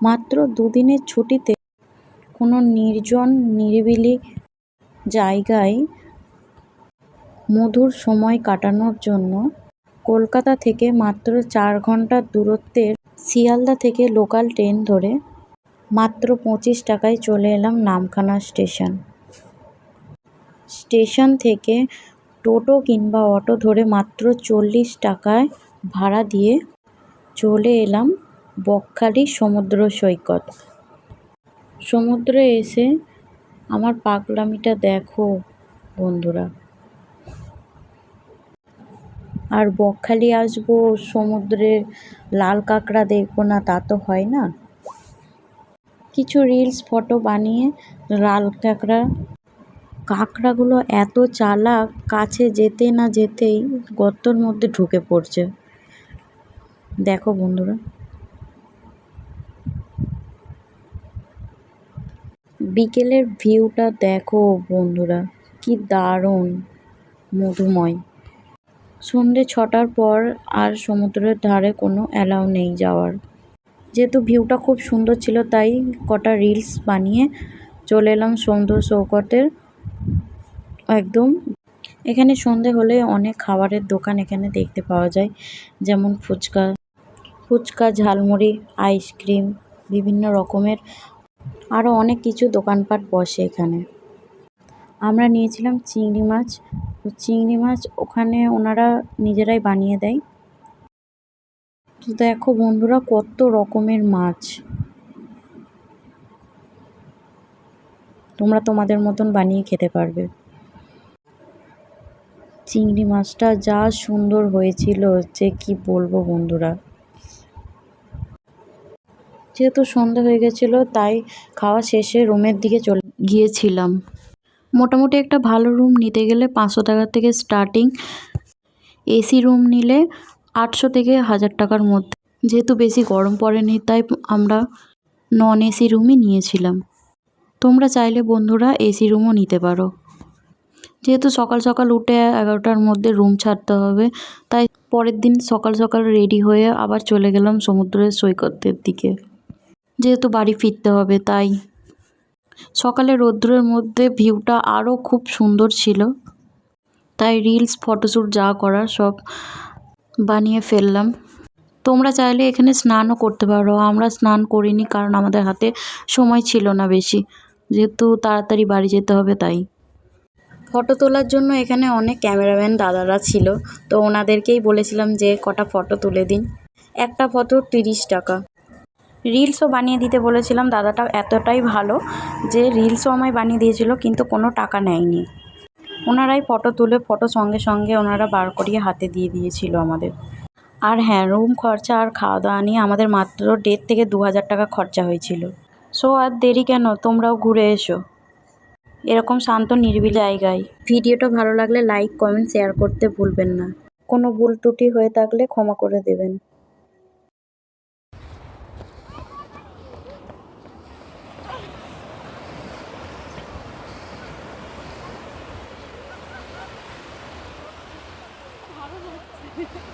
মাত্র দুদিনের ছুটিতে কোনো নির্জন নিরিবিলি জায়গায় মধুর সময় কাটানোর জন্য কলকাতা থেকে মাত্র 4 ঘন্টার দূরত্বের শিয়ালদা থেকে লোকাল ট্রেন ধরে মাত্র 25 টাকায় চলে এলাম নামখানা স্টেশন। স্টেশন থেকে টোটো কিংবা অটো ধরে মাত্র 40 টাকায় ভাড়া দিয়ে চলে এলাম বকখালি সমুদ্র সৈকত। সমুদ্রে এসে আমার পাগলামিটা দেখো বন্ধুরা। আর বকখালি আসবো, সমুদ্রে লাল কাঁকড়া দেখবো না তা তো হয় না। কিছু রিলস ফটো বানিয়ে লাল কাঁকড়াগুলো এত চালাক, কাছে যেতে না যেতেই গর্তর মধ্যে ঢুকে পড়ছে। দেখো বন্ধুরা, বিকেলের ভিউটা দেখো বন্ধুরা, কি দারুণ মধুময়। সন্ধ্যে 6টার পর আর সমুদ্রের ধারে কোনো অ্যালাউ নেই যাওয়ার। যেহেতু ভিউটা খুব সুন্দর ছিল তাই কটা রিলস বানিয়ে চলে এলাম সমুদ্র সৈকতের একদম। এখানে সন্ধে হলে অনেক খাবারের দোকান এখানে দেখতে পাওয়া যায়, যেমন ফুচকা, ঝালমুড়ি, আইসক্রিম, বিভিন্ন রকমের আরও অনেক কিছু দোকানপাট বসে এখানে। আমরা নিয়েছিলাম চিংড়ি মাছ। তো চিংড়ি মাছ ওখানে ওনারা নিজেরাই বানিয়ে দেয়। তো দেখো বন্ধুরা, কত রকমের মাছ। তোমরা তোমাদের মতন বানিয়ে খেতে পারবে। চিংড়ি মাছটা যা সুন্দর হয়েছিল যে কি বলবো বন্ধুরা। যেহেতু সন্ধ্যা হয়ে গেছিলো তাই খাওয়া শেষে রুমের দিকে চলে গিয়েছিলাম। মোটামুটি একটা ভালো রুম নিতে গেলে 500 টাকা থেকে স্টার্টিং। এসি রুম নিলে 800 থেকে 1000 টাকার মধ্যে। যেহেতু বেশি গরম পড়েনি তাই আমরা নন এসি রুমই নিয়েছিলাম। তোমরা চাইলে বন্ধুরা এসি রুমও নিতে পারো। যেহেতু সকাল সকাল উঠে 11টার মধ্যে রুম ছাড়তে হবে, তাই পরের দিন সকাল সকাল রেডি হয়ে আবার চলে গেলাম সমুদ্রের সৈকতের দিকে। যেহেতু বাড়ি ফিরতে হবে তাই সকালে রোদ্দুরের মধ্যে ভিউটা আরও খুব সুন্দর ছিল, তাই রিলস ফটোশ্যুট যা করার সব বানিয়ে ফেললাম। তোমরা চাইলে এখানে স্নানও করতে পারো। আমরা স্নান করিনি কারণ আমাদের হাতে সময় ছিল না বেশি, যেহেতু তাড়াতাড়ি বাড়ি যেতে হবে তাই। ফটো তোলার জন্য এখানে অনেক ক্যামেরাম্যান দাদারা ছিল, তো ওনাদেরকেই বলেছিলাম যে কটা ফটো তুলে দিন। একটা ফটো 30 টাকা। রিলসও বানিয়ে দিতে বলেছিলাম, দাদাটা এতটাই ভালো যে রিলসও আমায় বানিয়ে দিয়েছিল কিন্তু কোনো টাকা নেয়নি। ওনারাই ফটো তুলে ফটো সঙ্গে সঙ্গে ওনারা বার করিয়ে হাতে দিয়ে দিয়েছিল আমাদের। আর হ্যাঁ, রুম খরচা আর খাওয়া দাওয়া নিয়ে আমাদের মাত্র 1.5 থেকে 2000 টাকা খরচা হয়েছিল। সো আর দেরি কেন, তোমরাও ঘুরে এসো এরকম শান্ত নিরিবিলি জায়গায়। ভিডিওটা ভালো লাগলে লাইক, কমেন্ট, শেয়ার করতে ভুলবেন না। কোনো ভুল ত্রুটি হয়ে থাকলে ক্ষমা করে দেবেন। ভালো লাগছে।